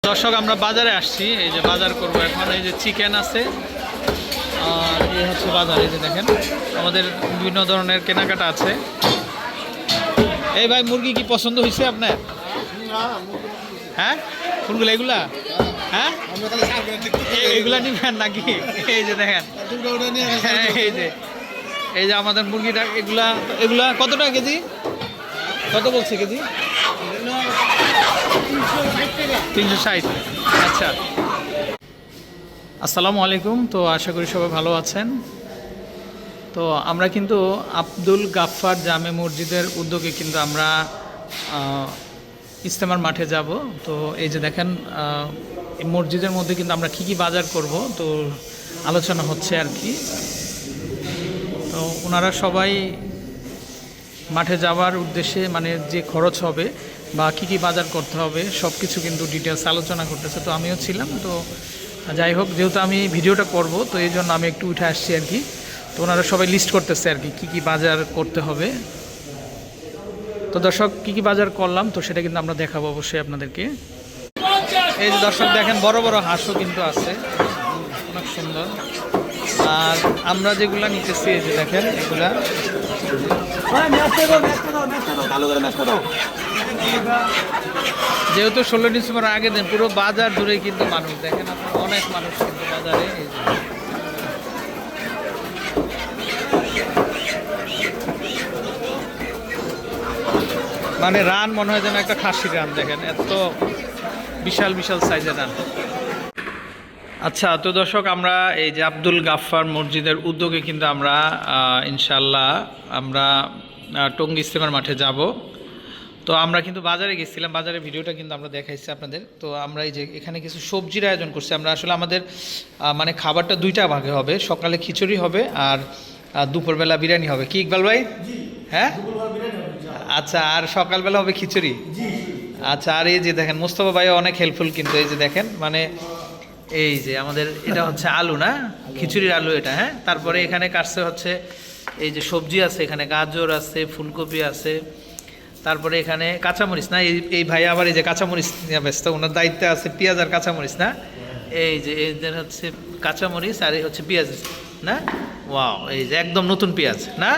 দর্শক আমরা বাজারে আসছি, এই যে বাজার করব এখন। এই যে চিকেন আছে, আর এই হচ্ছে বাজার। এই যে দেখেন আমাদের বিভিন্ন ধরনের কেনাকাটা আছে। এই ভাই, মুরগি কি পছন্দ হয়েছে আপনার? হ্যাঁ, কোনগুলো এগুলা? হ্যাঁ, এগুলা নিবেন নাকি? এই যে দেখেন, এই যে আমাদের মুরগিটা, এগুলা এগুলা কত টাকা কেজি? কত বলছে কেজি? 360। আচ্ছা, আসসালামু আলাইকুম। তো আশা করি সবাই ভালো আছেন। তো আমরা কিন্তু আব্দুল গাফফার জামে মসজিদের উদ্যোগে কিন্তু আমরা ইজতেমার মাঠে যাব। তো এই যে দেখেন, এই মসজিদের মধ্যে কিন্তু আমরা কী কী বাজার করব, তো আলোচনা হচ্ছে আর কি। তো ওনারা সবাই মাঠে যাওয়ার উদ্দেশ্যে, মানে যে খরচ হবে বা কী কী বাজার করতে হবে সব কিছু কিন্তু ডিটেলস আলোচনা করতেছে। তো আমিও ছিলাম। তো যাই হোক, যেহেতু আমি ভিডিওটা করব, তো এই জন্য আমি একটু উঠে আসছি আর কি। তো ওনারা সবাই লিস্ট করতেছে আর কি, কী কী বাজার করতে হবে। তো দর্শক, কী কী বাজার করলাম তো সেটা কিন্তু আমরা দেখাবো অবশ্যই আপনাদেরকে। এই যে দর্শক দেখেন, বড় বড় হাঁসও কিন্তু আছে, অনেক সুন্দর। আর আমরা যেগুলা নিতেছি, এই যে দেখেন এগুলা, যেহেতু 16 ডিসেম্বর আগে দিন, পুরো বাজার জুড়ে কিন্তু মানুষ, দেখেন আপনার অনেক মানুষ কিন্তু বাজারে। মানে রান মনে হয় যেন একটা খাসির রান, দেখেন এত বিশাল বিশাল সাইজের রান। আচ্ছা, তো দর্শক আমরা এই যে আব্দুল গাফফার মসজিদের উদ্যোগে কিন্তু আমরা ইনশাল্লাহ আমরা টঙ্গী ইজতেমার মাঠে যাব। তো আমরা কিন্তু বাজারে গেছিলাম, বাজারের ভিডিওটা কিন্তু আমরা দেখাইছি আপনাদের। তো আমরা এই যে এখানে কিছু সবজির আয়োজন করছি আমরা। আসলে আমাদের মানে খাবারটা দুইটা ভাগে হবে, সকালে খিচুড়ি হবে আর দুপুরবেলা বিরিয়ানি হবে। কি ইকবাল ভাই? হ্যাঁ, আচ্ছা, আর সকালবেলা হবে খিচুড়ি। আচ্ছা, আর এই যে দেখেন মোস্তফা ভাই অনেক হেল্পফুল কিন্তু। এই যে দেখেন, মানে এই যে আমাদের এটা হচ্ছে আলু, না খিচুড়ির আলু এটা। হ্যাঁ, তারপরে এখানে কাটছে হচ্ছে এই যে সবজি আছে, এখানে গাজর আছে, ফুলকপি আছে, তারপরে এখানে কাঁচামরিচ, না এই ভাই আবার এই যে কাঁচামরিচ নিয়ে ব্যস্ত, ওনার দায়িত্বে আছে পেঁয়াজ আর কাঁচামরিচ, না এই যে এদের হচ্ছে কাঁচামরিচ আর এই হচ্ছে পেঁয়াজ, না ওয়াও, এই যে একদম নতুন পেঁয়াজ, না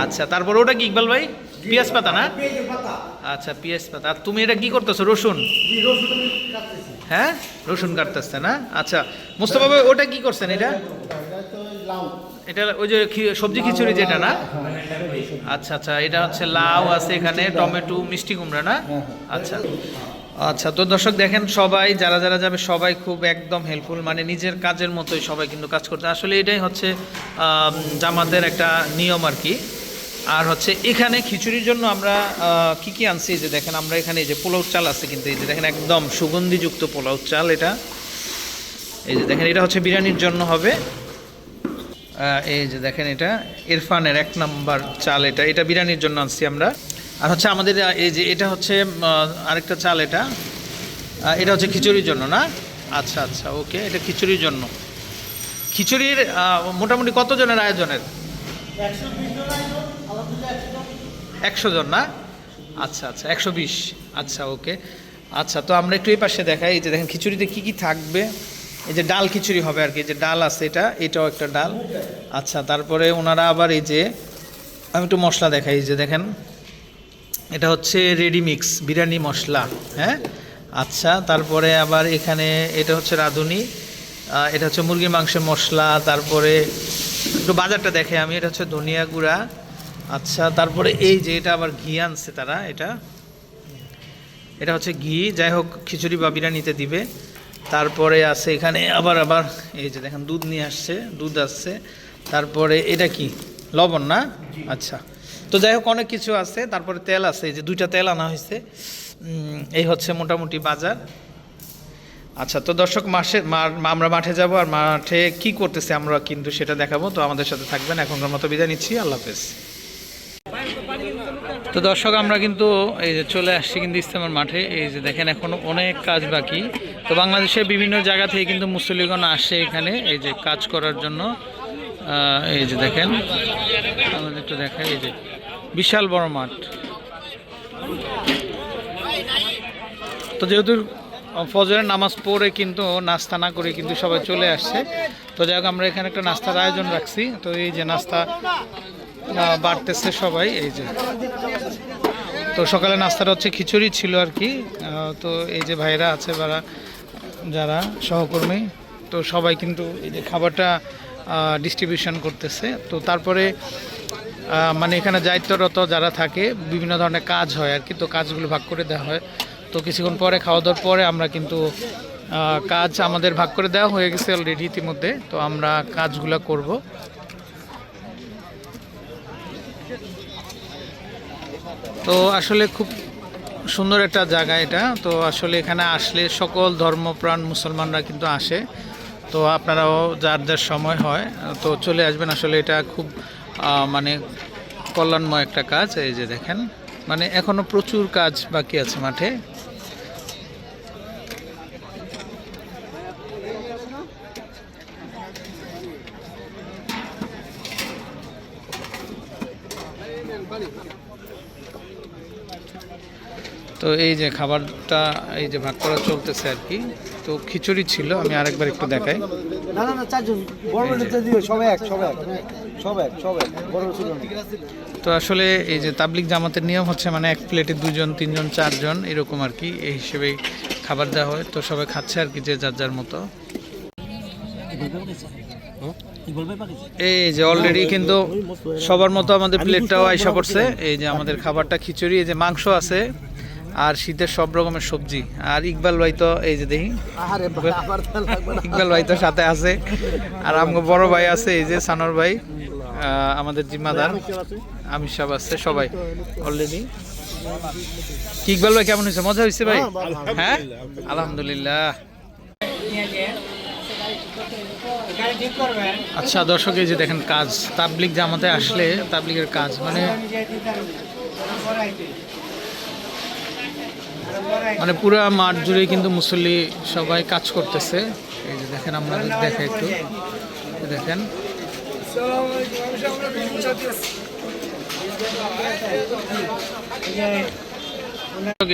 আচ্ছা। তারপরে ওটা কি ইকবাল ভাই? পেঁয়াজ পাতা, না আচ্ছা পেঁয়াজ পাতা। আর তুমি এটা কি করতেছো? রসুন? হ্যাঁ, রসুন কাটতেছে, না আচ্ছা। মোস্তফা ভাই ওটা কি করছেন? এটা এটা ওই যে সবজি খিচুড়ি যেটা, না আচ্ছা আচ্ছা, এটা হচ্ছে লাউ আছে এখানে, টমেটো, মিষ্টি কুমড়া, না আচ্ছা আচ্ছা। তো দর্শক দেখেন, সবাই যারা যারা যাবে সবাই খুব একদম হেল্পফুল, মানে নিজের কাজের মতোই সবাই কিন্তু কাজ করতে। আসলে এটাই হচ্ছে জামাতের একটা নিয়ম আর কি। আর হচ্ছে এখানে খিচুড়ির জন্য আমরা কি কি আনছি, যে দেখেন আমরা এখানে এই যে পোলাও চাল আছে কিন্তু, এই যে দেখেন একদম সুগন্ধিযুক্ত পোলাও চাল এটা। এই যে দেখেন, এটা হচ্ছে বিরিয়ানির জন্য হবে। এই যে দেখেন, এটা ইরফানের 1 নাম্বার চাল, এটা বিরিয়ানির জন্য আনছি আমরা। আর হচ্ছে আমাদের এই যে এটা হচ্ছে আরেকটা চাল, এটা হচ্ছে খিচুড়ির জন্য, না আচ্ছা আচ্ছা ওকে, এটা খিচুড়ির জন্য। খিচুড়ির মোটামুটি কতজনের আয়োজনের? 100 জন, না আচ্ছা আচ্ছা, 120, আচ্ছা ওকে। আচ্ছা, তো আমরা একটু এই পাশে দেখাই। এই যে দেখেন খিচুড়িতে কি কি থাকবে। এই যে ডাল খিচুড়ি হবে আর কি, যে ডাল আছে এটাও একটা ডাল। আচ্ছা, তারপরে ওনারা আবার এই যে আমি একটু মশলা দেখাই। এই যে দেখেন, এটা হচ্ছে রেডি মিক্স বিরিয়ানি মশলা। হ্যাঁ, আচ্ছা, তারপরে আবার এখানে এটা হচ্ছে রাঁধুনি, এটা হচ্ছে মুরগির মাংসের মশলা। তারপরে একটু বাজারটা দেখে আমি, এটা হচ্ছে ধনিয়া গুঁড়া। আচ্ছা, তারপরে এই যে এটা আবার ঘি আনছে তারা, এটা হচ্ছে ঘি, যাই হোক খিচুড়ি বা বিরিয়ানিতে দিবে। তারপরে আছে এখানে আবার এই যে দেখেন দুধ নিয়ে আসছে, দুধ আসছে। তারপরে এটা কি লবণ, না আচ্ছা। তো যাই হোক অনেক কিছু আছে। তারপরে তেল আছে, এই যে 2টা তেল আনা হয়েছে। এই হচ্ছে মোটামুটি বাজার। আচ্ছা, তো দর্শক আমরা মাঠে যাব, আর মাঠে কি করতেছে আমরা কিন্তু সেটা দেখাবো। তো আমাদের সাথে থাকবেন। এখনকার মতো বিদায় নিচ্ছি, আল্লাহ হাফেজ। তো দর্শক আমরা কিন্তু এই যে চলে আসছি কিন্তু ইজতেমার মাঠে। এই যে দেখেন এখনো অনেক কাজ বাকি। তো বাংলাদেশের বিভিন্ন জায়গা থেকে কিন্তু মুসল্লিগণ আসে এখানে এই যে কাজ করার জন্য। এই যে দেখেন, আমাদের একটু দেখাই, এই যে বিশাল বড় মাঠ। তো যেহেতু ফজরের নামাজ পড়ে কিন্তু নাস্তা না করে কিন্তু সবাই চলে আসছে। তো যাই হোক আমরা এখানে একটা নাস্তার আয়োজন রাখছি। তো এই যে নাস্তা বাড়তেছে সবাই, এই যে। তো সকালে নাস্তাটা হচ্ছে খিচুড়ি ছিল আর কি। তো এই যে ভাইরা আছে যারা সহকর্মী, তো সবাই কিন্তু এই যে খাবারটা ডিস্ট্রিবিউশন করতেছে। তো তারপরে মানে এখানে দায়িত্বরত যারা থাকে বিভিন্ন ধরনের কাজ হয় আর কি, তো কাজগুলো ভাগ করে দেওয়া হয়। তো কিছুক্ষণ পরে খাওয়া দাওয়ার পরে আমরা কিন্তু কাজ আমাদের ভাগ করে দেওয়া হয়ে গেছে অলরেডি ইতিমধ্যে। তো আমরা কাজগুলো করব। তো আসলে খুব সুন্দর একটা জায়গা এটা। তো আসলে এখানে আসলে সকল ধর্মপ্রাণ মুসলমানরা কিন্তু আসে। তো আপনারাও যার যার সময় হয় তো চলে আসবেন। আসলে এটা খুব মানে কল্যাণময় একটা কাজ। এই যে দেখেন, মানে এখনো প্রচুর কাজ বাকি আছে মাঠে। তো এই যে খাবারটা এই যে ভাগ করা চলতেছে আর কি। তো খিচুড়ি ছিল, আমি আরেকবার একটু দেখাই। না না না, চারজন বড় দিও, সবাই এক বড় ছিল না। তো আসলে এই যে তাবলিগ জামাতের নিয়ম হচ্ছে মানে এক প্লেটে 2 জন 3 জন 4 জন এরকম আর কি, এই হিসেবেই খাবার দেওয়া হয়। তো সবাই খাচ্ছে আর কি যে যার যার মতো। এই যে অলরেডি কিন্তু সবার মতো আমাদের প্লেটটাও আইসা পড়ছে। এই যে আমাদের খাবারটা খিচুড়ি, এই যে মাংস আছে আর শীতের সব রকমের সবজি। আর ইকবাল ভাই তো এই যে দেখি, ইকবাল ভাই তো সাথে আছে। আর আমগো বড় ভাই আছে এই যে সানোর ভাই, আমাদের জিম্মাদার আমির সাহেব আছে, সবাই অলরেডি। ইকবাল ভাই কেমন হয়েছে? মজা হয়েছে ভাই? হ্যাঁ আলহামদুলিল্লাহ। আচ্ছা দর্শক, এই যে দেখেন কাজ, তাবলিগ জামাতে আসলে তাবলিগের কাজ মানে পুরা মাঠ জুড়ে কিন্তু মুসল্লি সবাই কাজ করতেছে। এই যে দেখেন, আমরা দেখে একটু দেখেন।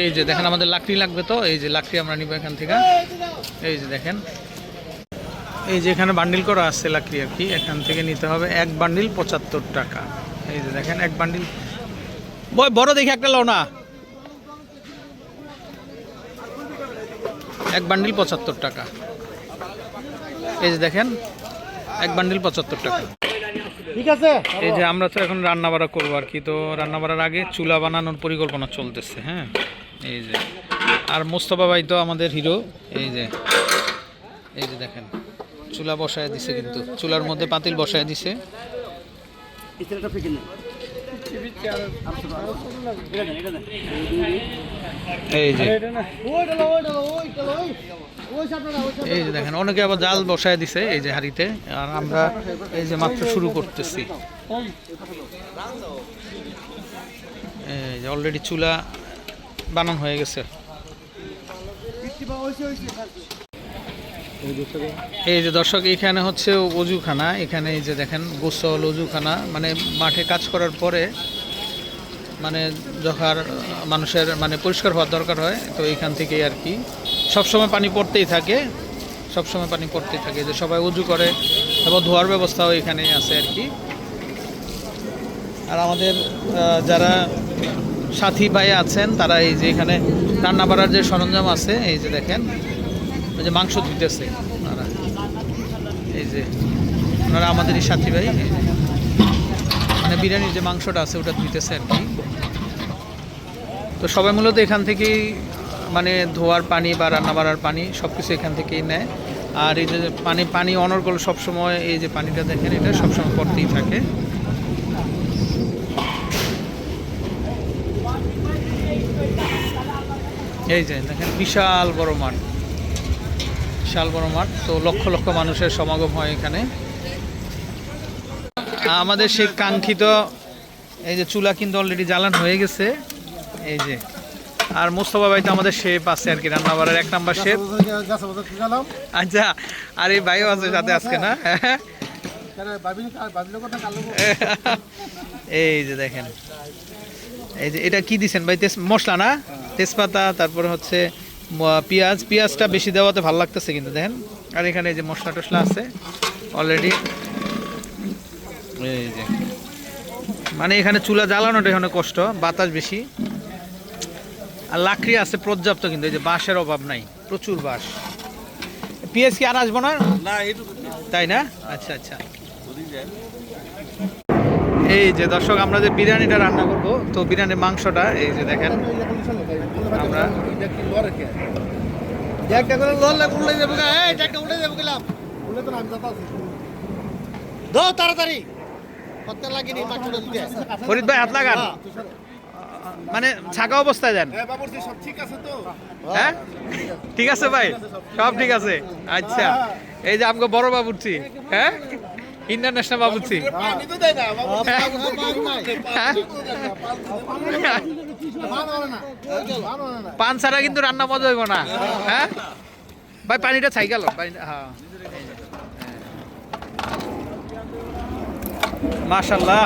এই যে দেখেন আমাদের লাকড়ি লাগবে, তো এই যে লাকড়ি আমরা নিব এখান থেকে। এই যে দেখেন, এই যে এখানে বান্ডিল করা আছে লাকড়ি আর কি, এখান থেকে নিতে হবে। এক বান্ডিল 75 টাকা। এই যে দেখেন এক বান্ডিল, বড় দেখে একটা লও না। এক বান্ডিল 75 টাকা। এই যে দেখেন এক বান্ডিল 75 টাকা। ঠিক আছে। এই যে আমরা তো এখন রান্না বাড়া করবো আর কি। তো রান্না বাড়ার আগে চুলা বানানোর পরিকল্পনা চলতেছে। হ্যাঁ এই যে, আর মোস্তফা ভাই তো আমাদের হিরো। এই যে দেখেন চুলা বসায় দিছে, কিন্তু চুলার মধ্যে পাতিল বসায় দিছে। এই যে দেখেন অনেকে আবার জাল বসায় দিছে এই যে হাঁড়িতে। আর আমরা এই যে মাত্র শুরু করতেছি। এই যে অলরেডি চুলা বানানো হয়ে গেছে। এই যে দর্শক, এখানে হচ্ছে অজুখানা। এখানে এই যে দেখেন গোসল অজুখানা, মানে মাঠে কাজ করার পরে মানে যখন মানুষের মানে পরিষ্কার হওয়ার দরকার হয়, তো এইখান থেকেই আর কি সবসময় পানি পড়তেই থাকে, সবসময় পানি পড়তেই থাকে। যে সবাই উজু করে এবং ধোয়ার ব্যবস্থাও এখানেই আছে আর কি। আর আমাদের যারা সাথী ভাই আছেন তারা এই যে এখানে রান্না বাড়ার যে সরঞ্জাম আছে, এই যে দেখেন ওই যে মাংস ধুইতেছে ওনারা। এই যে ওনারা আমাদেরই সাথী ভাই, মানে বিরিয়ানির যে মাংসটা আছে ওটা ধুইতেছে আর কি। তো সবাই মূলত এখান থেকেই মানে ধোয়ার পানি বা রান্না বাড়ার পানি সব কিছু এখান থেকেই নেয়। আর এই যে পানি অনর্গল সবসময়, এই যে পানিটা দেখেন এটা সবসময় পড়তেই থাকে। এই যে দেখেন বিশাল বড় মাঠ, বিশাল বড় মাঠ। তো লক্ষ লক্ষ মানুষের সমাগম হয় এখানে। আমাদের সেই কাঙ্ক্ষিত এই যে চুলা কিন্তু অলরেডি জ্বালানো হয়ে গেছে। এই যে, আর মোস্তফা ভাই তো আমাদের শেফ আছে আর কি, রান্না বাড়ার 1 নাম্বার শেফ। আচ্ছা, আর এই ভাইও আছে সাথে আজকে না? এই যে দেখেন, এই যে এটা কি দিচ্ছেন ভাই? মশলা না, তেজপাতা, তারপরে হচ্ছে পেঁয়াজটা বেশি দেওয়াতে ভালো লাগতেছে কিন্তু দেখেন। আর এখানে এই যে মশলা টশলা আছে অলরেডি, এই যে মানে এখানে চুলা জ্বালানোটা এখানে কষ্ট, বাতাস বেশি। আর লাকড়ি আছে পর্যাপ্ত, কিন্তু এই যে বাঁশের অভাব নাই, প্রচুর বাঁশ। পেঁয়াজ কি আর আসবো না, তাই না? আচ্ছা আচ্ছা। এই যে দর্শক, আমরা যে বিরিয়ানিটা রান্না করব, তো বিরিয়ানির মাংসটা এই যে দেখেন আমরা তাড়াতাড়ি ফরিদ ভাই হাত লাগান, মানে ছাকা অবস্থায় দেন। হ্যাঁ ঠিক আছে ভাই, সব ঠিক আছে। আচ্ছা, এই যে আমাকে বড় বাবুর্চি, হ্যাঁ ইন্টারন্যাশনাল বাবুর্চি, পান ছাড়া কিন্তু রান্না মজা হইব না। হ্যাঁ ভাই, পানিটা ছাই গেল, হ্যাঁ মাশাআল্লাহ।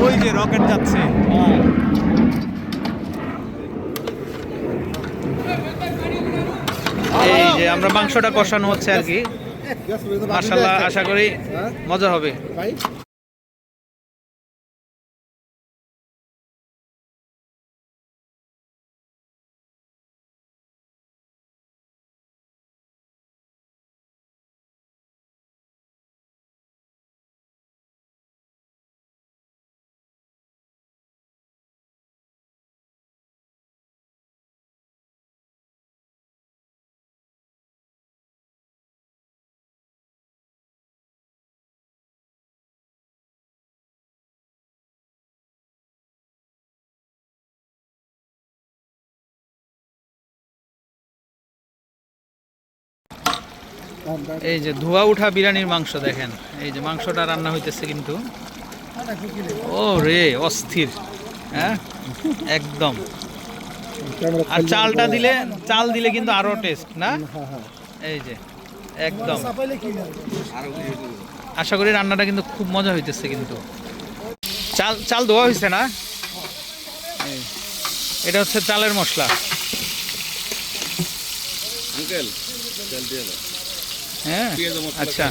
ওই যে রকেট যাচ্ছে। এই যে আমরা মাংসটা কষানো হচ্ছে আর কি, মাশাআল্লাহ, আশা করি মজা হবে। এই যে ধোয়া উঠা বিরিয়ানির মাংস দেখেন, এই যে মাংসটা রান্না হইতেছে কিন্তু, ও রে অস্থির, হ্যাঁ একদম। আর চাল দিলে কিন্তু আরো টেস্ট না, এই যে একদম। আশা করি রান্নাটা কিন্তু খুব মজা হইতেছে কিন্তু। চাল ধোয়া হয়েছে না, এটা হচ্ছে চালের মশলা। হ্যাঁ আচ্ছা,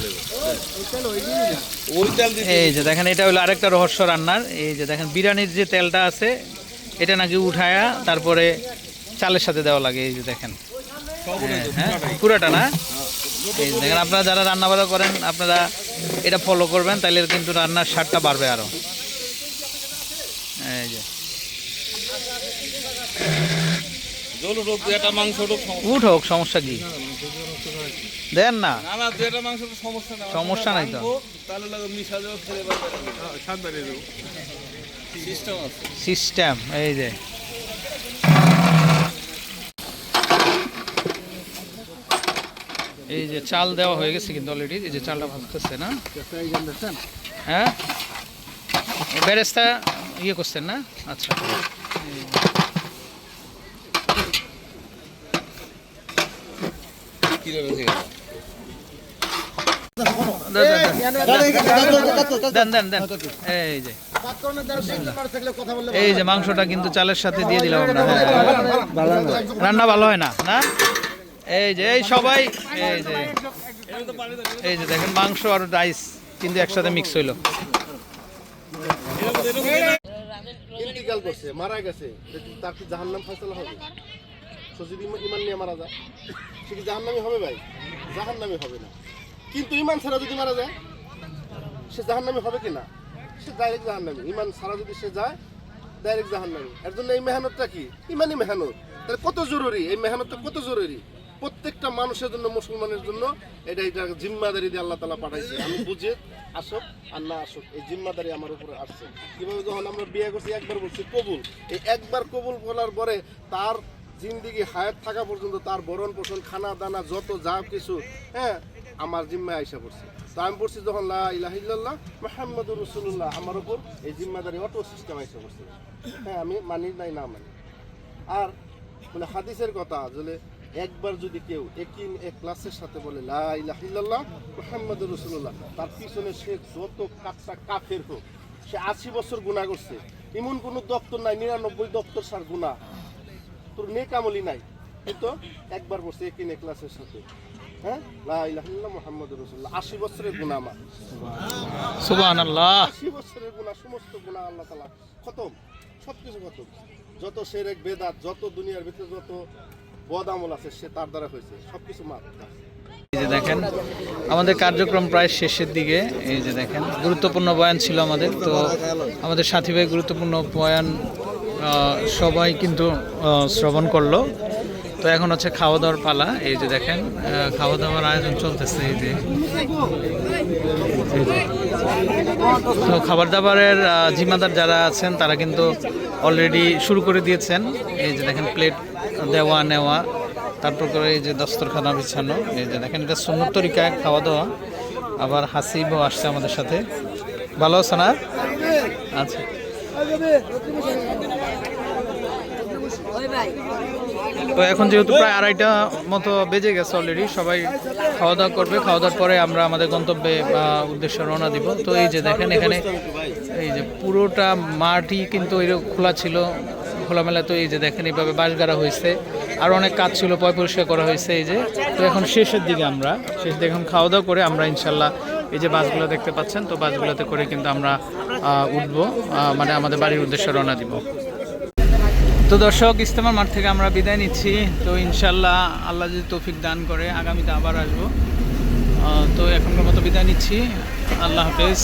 এই যে দেখেন এটা হলো আরেকটা রহস্য রান্নার। এই যে দেখেন বিরিয়ানির যে তেলটা আছে, এটা নাকি উঠায়া তারপরে চালের সাথে দেওয়া লাগে। এই যে দেখেন, হ্যাঁ পুরাটা না। এই দেখেন, আপনারা যারা রান্না বান্না করেন আপনারা এটা ফলো করবেন, তাহলে কিন্তু রান্নার স্বাদটা বাড়বে আরো। এই যে উঠোক, সমস্যা কি, দেন না, সমস্যা নাই তো, সিস্টেম। এই যে এই যে চাল দেওয়া হয়ে গেছে কিন্তু অলরেডি, এই যে চালটা ভাজতেছে না, হ্যাঁ বেরেস্তা ইয়ে করছেন না, আচ্ছা। এই যে মাংসটা কিন্তু চালের সাথে দিয়ে দিলাম আমরা। রান্না ভালো হয় না না, এই যে এই সবাই, এই যে দেখেন মাংস আর রাইস কিন্তু একসাথে মিক্স হইলো। ইন্তিকাল করছে, মারা গেছে, তার কি জাহান্নাম ফয়সালা হবে? সে যদি ইমান নিয়ে মারা যায়, সে কি জাহান্নামী হবে ভাই? জাহান্নামী হবে না। কিন্তু ইমান ছাড়া যদি মারা যায়, সে জাহান্নামী হবে কি না? সে ডাইরেক্ট জাহান্নামী। ইমান ছাড়া যদি সে যায়, ডাইরেক্ট জাহান্নামী। এর জন্য এই মেহনতটা কি? ইমানই মেহনত। তাহলে কত জরুরি এই মেহনতটা, কত জরুরি প্রত্যেকটা মানুষের জন্য, মুসলমানের জন্য। এটা জিম্মাদারি দিয়ে আল্লাহ তাআলা পাঠাইছে। আমি বুঝে আসুক আর না আসুক, এই জিম্মাদারি আমার উপরে আসছে। কিভাবে? যখন আমরা বিয়ে করছি একবার বলছি কবুল, এই একবার কবুল বলার পরে তার জিন্দিগি হায়াত থাকা পর্যন্ত তার ভরণ পোষণ, খানা দানা, যত যা কিছু, হ্যাঁ আমার জিম্মায় আইসা পড়ছে। তো আমি পড়ছি যখন লা ইলাহা ইল্লাল্লাহ মুহাম্মাদুর রাসূলুল্লাহ, আমার উপর এই জিম্মাদারি অটো সিস্টেম আইসা পড়ছে। হ্যাঁ আমি মানি নাই না মানি। আর মানে হাদিসের কথা, আসলে একবার যদি কেউ একই এক ক্লাসের সাথে বলে লা ইলাহা ইল্লাল্লাহ মুহাম্মাদুর রাসূলুল্লাহ, তার পিছনে সে যত কাটটা কাফের হোক, সে 80 বছর গুনাহ করছে, এমন কোনো দপ্তর নাই 99 দপ্তর সার গুনাহ, তোর নেক আমলই নাই, কিন্তু একবার বসে একই এক ক্লাসের সাথে, হ্যাঁ, লা ইলাহা ইল্লাল্লাহ মুহাম্মাদুর রাসূলুল্লাহ, 80 বছরের গুনাহ আমার, সুবহানাল্লাহ। 80 বছরের গুনাহ, সমস্ত গুনাহ আল্লাহ তাআলা খতম, সবকিছু খতম, যত শিরক বেদাত, যত দুনিয়ার ভিতরে যত বদ আমল আছে সে তার দ্বারা হয়েছে, সবকিছু মাফ। এই যে দেখেন আমাদের কার্যক্রম প্রায় শেষের দিকে। এই যে দেখেন গুরুত্বপূর্ণ বয়ান ছিল আমাদের, তো আমাদের সাথী ভাই গুরুত্বপূর্ণ বয়ান সবাই কিন্তু শ্রবণ করলো। তো এখন হচ্ছে খাওয়া দাওয়ার পালা। এই যে দেখেন খাওয়া দাওয়ার আয়োজন চলতেছে। এই যে তো খাবার দাবারের জিম্মাদার যারা আছেন তারা কিন্তু অলরেডি শুরু করে দিয়েছেন। এই যে দেখেন প্লেট দেওয়া নেওয়া, তারপর করে এই যে দস্তরখানা বিছানো। এই যে দেখেন এটা সুন্নত তরিকায় খাওয়া দাওয়া। আবার হাসিবও আসছে আমাদের সাথে। ভালো আছো না? আচ্ছা, তো এখন যেহেতু প্রায় 2:30টা মতো বেজে গেছে অলরেডি, সবাই খাওয়া দাওয়া করবে। খাওয়া দাওয়ার পরে আমরা আমাদের গন্তব্যে উদ্দেশ্যে রওনা দিব। তো এই যে দেখেন এখানে এই যে পুরোটা মাঠই কিন্তু এরকম খোলা ছিল, খোলামেলা। তো এই যে দেখেন এইভাবে বাঁশ গাড়া হয়েছে, আর অনেক কাজ ছিল, পরিষ্কার করা হয়েছে। এই যে তো এখন শেষের দিকে আমরা এখন খাওয়া দাওয়া করে আমরা ইনশাল্লাহ এই যে বাসগুলো দেখতে পাচ্ছেন, তো বাসগুলোতে করে কিন্তু আমরা উঠবো, মানে আমাদের বাড়ির উদ্দেশ্যে রওনা দিব। তো দর্শক, ইজতেমার মাঠ থেকে আমরা বিদায় নিচ্ছি। তো ইনশাল্লাহ আল্লাহ যদি তৌফিক দান করে আগামীতে আবার আসবো। তো এখনকার মতো বিদায় নিচ্ছি। আল্লাহ হাফেজ।